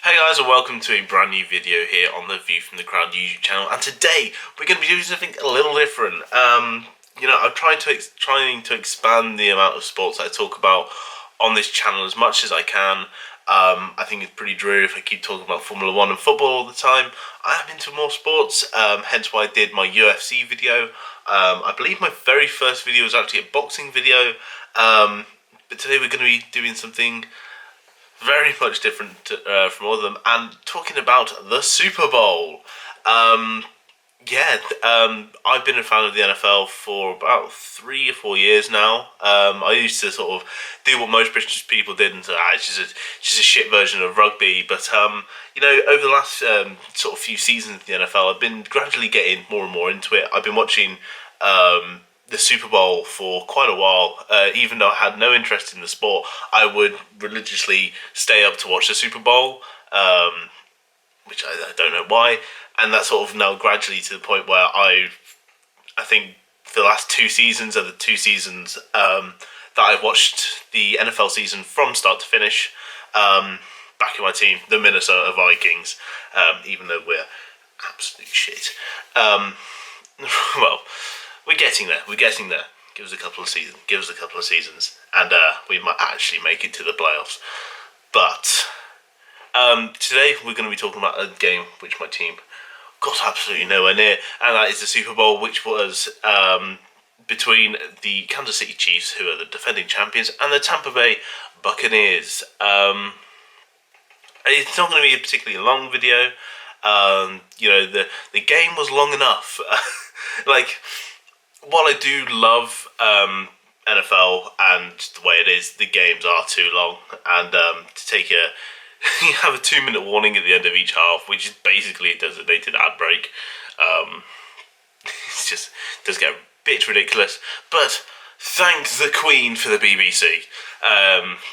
Hey guys, and welcome to a brand new video here on the View from the Crowd YouTube channel. And today we're going to be doing something a little different. I'm trying to expand the amount of sports that I talk about on this channel as much as I can. I think it's pretty dreary if I keep talking about Formula 1 and football all the time. I am into more sports, hence why I did my UFC video. I believe my very first video was actually a boxing video, but today we're going to be doing something very much different from all of them, and talking about the Super Bowl. I've been a fan of the NFL for about 3 or 4 years now. I used to sort of do what most British people did and say, it's just a shit version of rugby. But over the last sort of few seasons of the NFL, I've been gradually getting more and more into it. I've been watching the Super Bowl for quite a while. Even though I had no interest in the sport, I would religiously stay up to watch the Super Bowl, which I don't know why. And that's sort of now gradually to the point where I think the last 2 seasons are the 2 seasons that I've watched the NFL season from start to finish. Backing my team, the Minnesota Vikings, even though we're absolute shit. Well, we're getting there. We're getting there. Give us a couple of seasons, and we might actually make it to the playoffs. But today we're going to be talking about a game which my team got absolutely nowhere near, and that is the Super Bowl, which was between the Kansas City Chiefs, who are the defending champions, and the Tampa Bay Buccaneers. It's not going to be a particularly long video. The game was long enough. While I do love NFL and the way it is, the games are too long, and to take you have a 2-minute warning at the end of each half, which is basically a designated ad break. It does get a bit ridiculous, but thank the Queen for the BBC.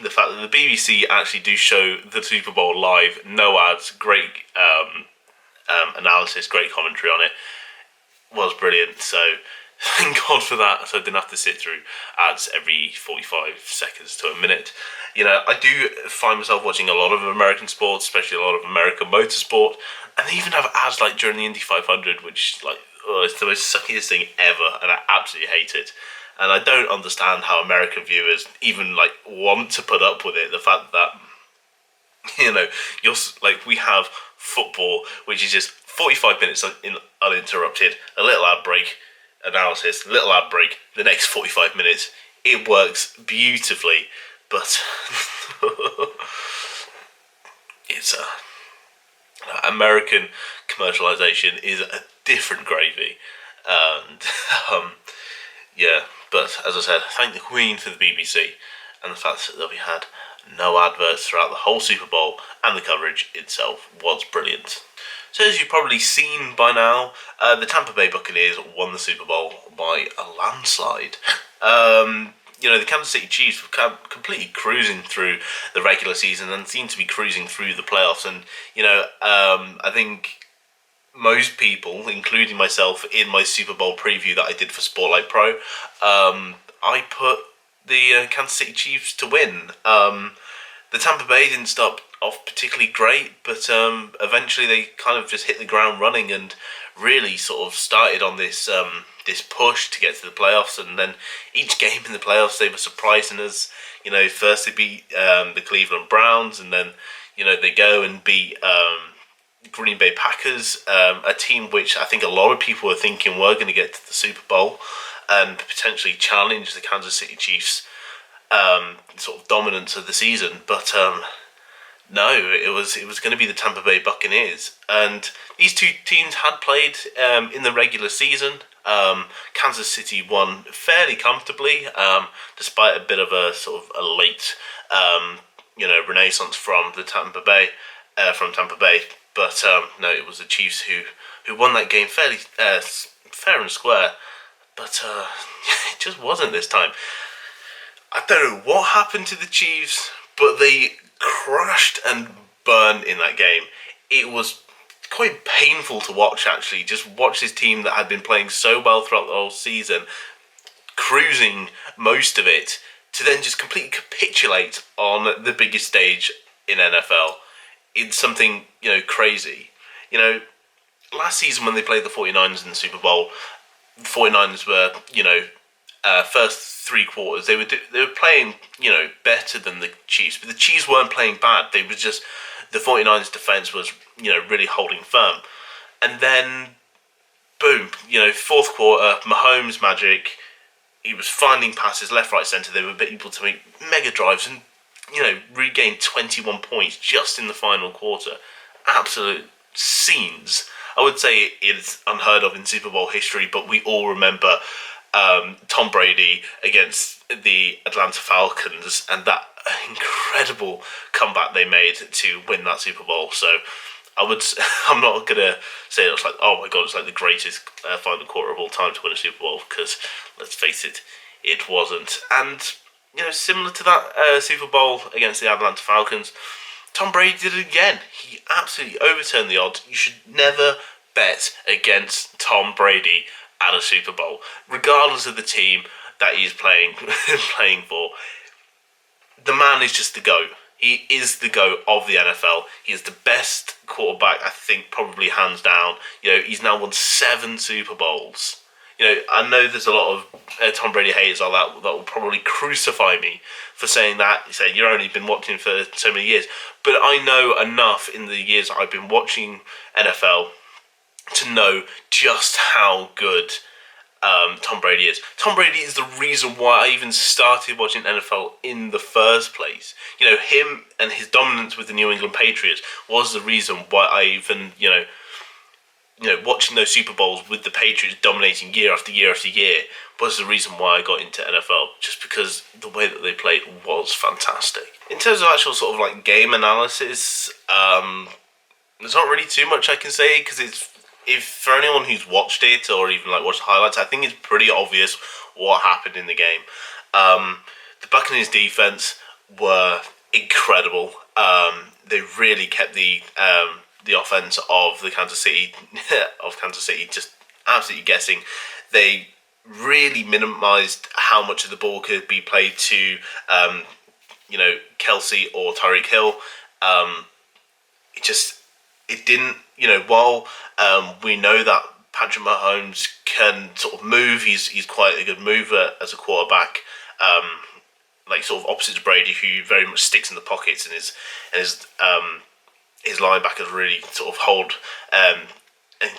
The fact that the BBC actually do show the Super Bowl live, no ads, great analysis, great commentary on it, was brilliant. So thank God for that, so I didn't have to sit through ads every 45 seconds to a minute. I do find myself watching a lot of American sports, especially a lot of American motorsport, and they even have ads like during the Indy 500, which it's the most suckiest thing ever, and I absolutely hate it. And I don't understand how American viewers even want to put up with it. The fact that we have football, which is just 45 minutes uninterrupted, a little ad break, analysis, little ad break, the next 45 minutes. It works beautifully, but it's American commercialization is a different gravy, and But as I said, thank the Queen for the BBC and the fact that we had no adverts throughout the whole Super Bowl, and the coverage itself was brilliant. So as you've probably seen by now, the Tampa Bay Buccaneers won the Super Bowl by a landslide. The Kansas City Chiefs were completely cruising through the regular season and seemed to be cruising through the playoffs. And, I think most people, including myself, in my Super Bowl preview that I did for Spotlight Pro, I put the Kansas City Chiefs to win. The Tampa Bay didn't start off particularly great, but eventually they kind of just hit the ground running and really sort of started on this push to get to the playoffs. And then each game in the playoffs, they were surprising us. First they beat the Cleveland Browns, and then they go and beat Green Bay Packers, a team which I think a lot of people were thinking were going to get to the Super Bowl and potentially challenge the Kansas City Chiefs sort of dominance of the season. But no, it was going to be the Tampa Bay Buccaneers, and these two teams had played in the regular season. Kansas City won fairly comfortably, despite a bit of a sort of a late renaissance from Tampa Bay. But no, it was the Chiefs who won that game fairly fair and square. But it just wasn't this time. I don't know what happened to the Chiefs, but they crashed and burned in that game. It was quite painful to watch, actually. Just watch this team that had been playing so well throughout the whole season, cruising most of it, to then just completely capitulate on the biggest stage in NFL. it's something, crazy. Last season when they played the 49ers in the Super Bowl, the 49ers were, first three quarters, they were playing, better than the Chiefs. But the Chiefs weren't playing bad. They were just, the 49ers defense was, really holding firm. And then, boom, fourth quarter, Mahomes magic. He was finding passes left, right, centre. They were able to make mega drives and, regain 21 points just in the final quarter. Absolute scenes. I would say it's unheard of in Super Bowl history, but we all remember Tom Brady against the Atlanta Falcons and that incredible comeback they made to win that Super Bowl. So I'm not gonna say it's like, oh my god, it's like the greatest final quarter of all time to win a Super Bowl, because let's face it, it wasn't. And similar to that Super Bowl against the Atlanta Falcons, Tom Brady did it again. He absolutely overturned the odds. You should never bet against Tom Brady at a Super Bowl, regardless of the team that he's playing playing for. The man is just the GOAT. He is the GOAT of the NFL. He is the best quarterback, I think, probably hands down. He's now won 7 Super Bowls. I know there's a lot of Tom Brady haters all that will probably crucify me for saying that. You say you've only been watching for so many years, but I know enough in the years I've been watching NFL to know just how good Tom Brady is. Tom Brady is the reason why I even started watching NFL in the first place. Him and his dominance with the New England Patriots was the reason why I even, watching those Super Bowls with the Patriots dominating year after year after year was the reason why I got into NFL, just because the way that they played was fantastic. In terms of actual sort of like game analysis, there's not really too much I can say, because if for anyone who's watched it or even like watched the highlights, I think it's pretty obvious what happened in the game. The Buccaneers defense were incredible. They really kept the offense of Kansas City just absolutely guessing. They really minimized how much of the ball could be played to Kelsey or Tyreek Hill. It didn't, while we know that Patrick Mahomes can sort of move, he's quite a good mover as a quarterback, like sort of opposite to Brady, who very much sticks in the pockets, and his linebackers really sort of hold and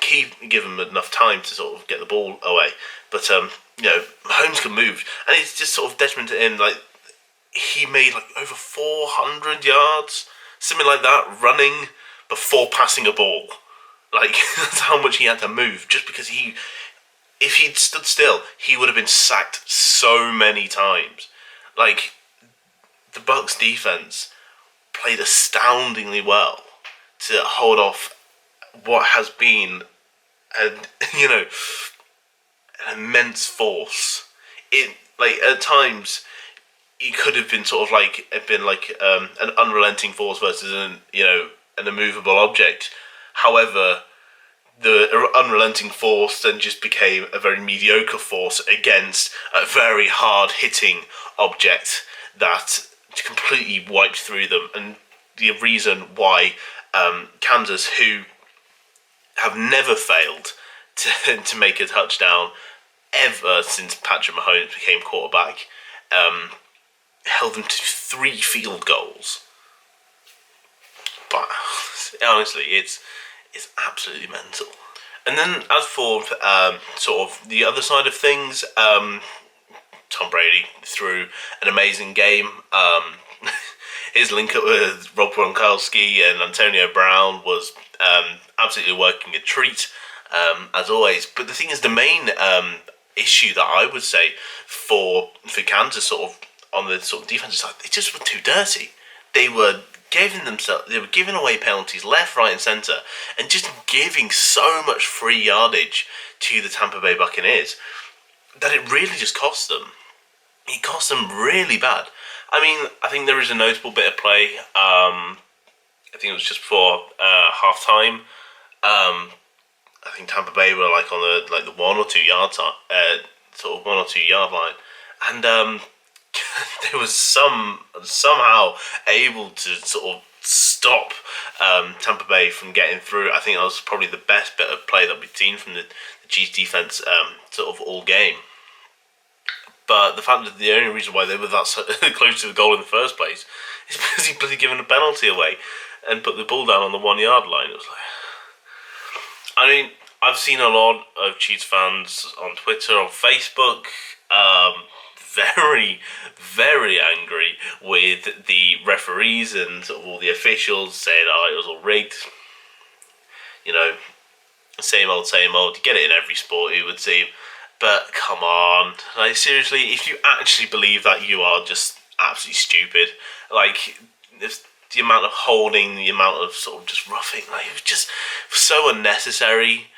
give him enough time to sort of get the ball away. But Mahomes can move, and it's just sort of detriment to him. Like, he made like over 400 yards, something like that, running before passing a ball. Like, that's how much he had to move, just because if he'd stood still, he would have been sacked so many times. Like, the Bucs defense played astoundingly well to hold off what has been an immense force. At times he could have been sort of like an unrelenting force versus an immovable object. However, the unrelenting force then just became a very mediocre force against a very hard-hitting object that completely wiped through them. And the reason why Kansas, who have never failed to make a touchdown ever since Patrick Mahomes became quarterback, held them to 3 field goals. But honestly, it's absolutely mental. And then as for sort of the other side of things, Tom Brady threw an amazing game. His link up with Rob Gronkowski and Antonio Brown was absolutely working a treat, as always. But the thing is, the main issue that I would say for Kansas sort of on the sort of defensive side, they just were too dirty. They were giving away penalties left, right, and centre, and just giving so much free yardage to the Tampa Bay Buccaneers that it really just cost them. It cost them really bad. I mean, I think there is a notable bit of play. I think it was just before half time. I think Tampa Bay were like on the 1 or 2 yard sort of 1 or 2 yard line, and they was somehow able to sort of stop Tampa Bay from getting through. I think that was probably the best bit of play that we've seen from the Chiefs defense sort of all game. But the fact that the only reason why they were that so close to the goal in the first place is because he bloody given a penalty away and put the ball down on the 1 yard line. It was like, I mean, I've seen a lot of Chiefs fans on Twitter, on Facebook, very, very angry with the referees and sort of all the officials saying, "Oh, it was all rigged." You know, same old, same old. You get it in every sport, it would seem. But come on, like seriously, if you actually believe that, you are just absolutely stupid. Like the amount of holding, the amount of sort of just roughing, like it was just so unnecessary.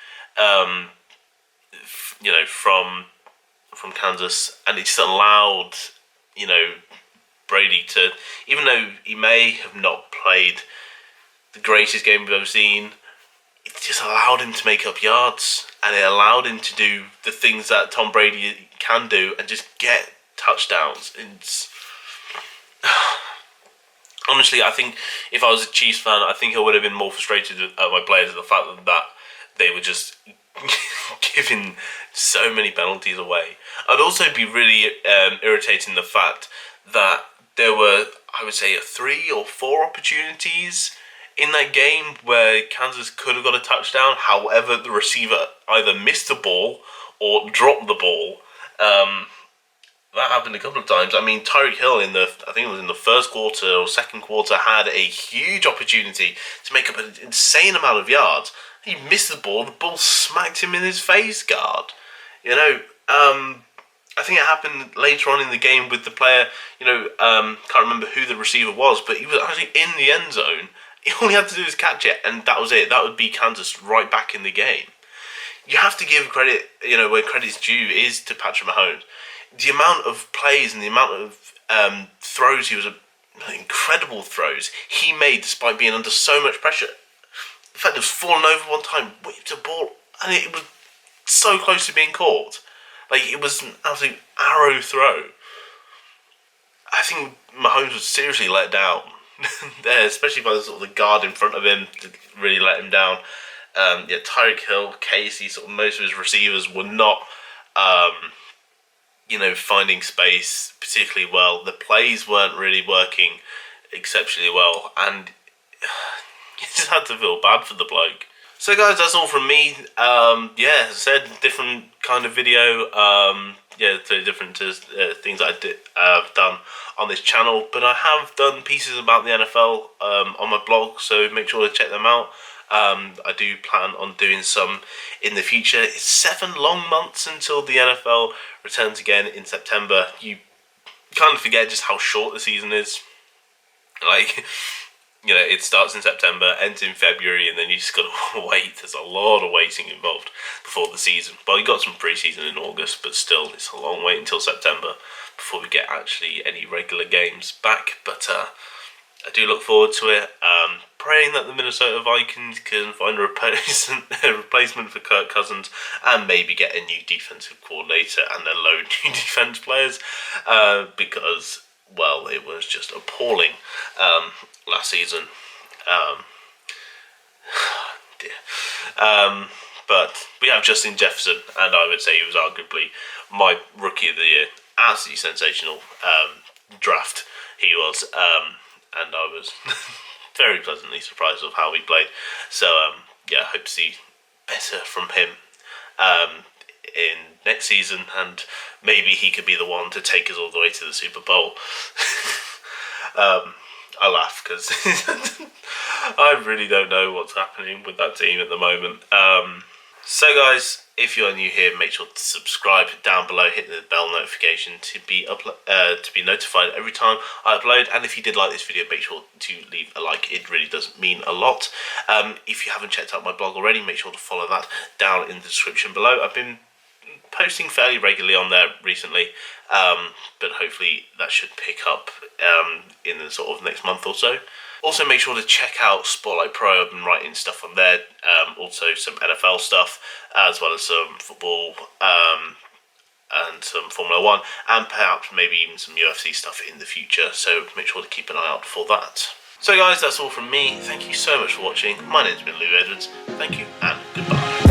You know, from Kansas, and it just allowed, you know, Brady to, even though he may have not played the greatest game we've ever seen, it just allowed him to make up yards, and it allowed him to do the things that Tom Brady can do and just get touchdowns. It's honestly, I think if I was a Chiefs fan, I think I would have been more frustrated at my players at the fact that they were just giving so many penalties away. I'd also be really irritating the fact that there were, I would say, 3 or 4 opportunities in that game where Kansas could have got a touchdown. However, the receiver either missed the ball or dropped the ball. That happened a couple of times. I mean, Tyreek Hill I think it was in the first quarter or second quarter, had a huge opportunity to make up an insane amount of yards. He missed the ball smacked him in his face guard. You know, I think it happened later on in the game with the player, you know, can't remember who the receiver was, but he was actually in the end zone. All he had to do was catch it, and that was it. That would be Kansas right back in the game. You have to give credit, you know, where credit's due is to Patrick Mahomes. The amount of plays and the amount of throws, incredible throws he made despite being under so much pressure. The fact he was falling over one time, whipped a ball, and it was so close to being caught. Like, it was an absolute arrow throw. I think Mahomes was seriously let down there, especially by the guard in front of him to really let him down. Tyreek Hill, Casey, sort of most of his receivers were not, finding space particularly well. The plays weren't really working exceptionally well, and you just had to feel bad for the bloke. So guys, that's all from me. As I said, different kind of video. So different things I've done on this channel. But I have done pieces about the NFL on my blog, so make sure to check them out. I do plan on doing some in the future. It's 7 long months until the NFL returns again in September. You kind of forget just how short the season is. Like, you know, it starts in September, ends in February, and then you just got to wait. There's a lot of waiting involved before the season. Well, you got some pre-season in August, but still, it's a long wait until September before we get actually any regular games back. But I do look forward to it. Praying that the Minnesota Vikings can find a replacement for Kirk Cousins and maybe get a new defensive coordinator and a load new defense players, because, well, it was just appalling last season. But we have Justin Jefferson, and I would say he was arguably my rookie of the year. Absolutely sensational draft he was, and I was very pleasantly surprised of how he played. So I hope to see better from him in next season, and maybe he could be the one to take us all the way to the Super Bowl. I laugh because I really don't know what's happening with that team at the moment. So guys, if you're new here, make sure to subscribe down below, hit the bell notification to be notified every time I upload. And if you did like this video, make sure to leave a like. It really does mean a lot. If you haven't checked out my blog already, make sure to follow that down in the description below. I've been posting fairly regularly on there recently, but hopefully that should pick up in the sort of next month or so. Also, make sure to check out Spotlight Pro. I've been writing stuff on there, also some NFL stuff, as well as some football and some Formula 1, and perhaps maybe even some UFC stuff in the future, so make sure to keep an eye out for that. So guys, that's all from me. Thank you so much for watching. My name's been Lou Edwards. Thank you and goodbye.